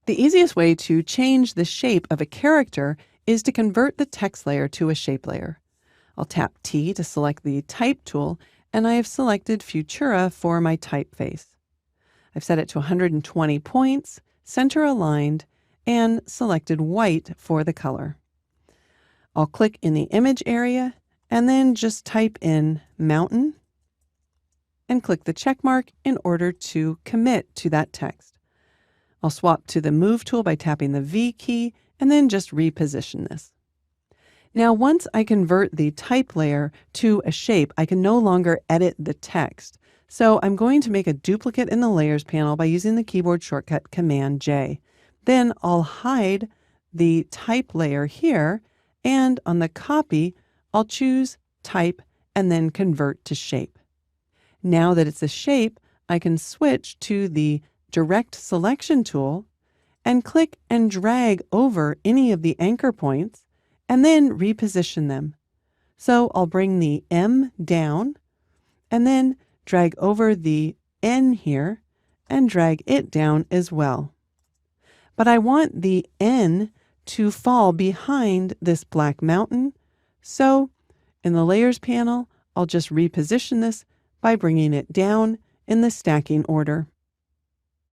The easiest way to change the shape of a character is to convert the text layer to a shape layer. I'll tap T to select the Type tool, and I have selected Futura for my typeface. I've set it to 120 points, center aligned, and selected white for the color. I'll click in the image area and then just type in mountain and click the check mark in order to commit to that text. I'll swap to the Move tool by tapping the V key and then just reposition this. Now, once I convert the type layer to a shape, I can no longer edit the text. So I'm going to make a duplicate in the Layers panel by using the keyboard shortcut Command-J. Then I'll hide the type layer here, and on the copy, I'll choose Type and then Convert to Shape. Now that it's a shape, I can switch to the Direct Selection tool and click and drag over any of the anchor points and then reposition them. So I'll bring the M down and then drag over the N here and drag it down as well. But I want the N to fall behind this black mountain. So in the Layers panel, I'll just reposition this by bringing it down in the stacking order.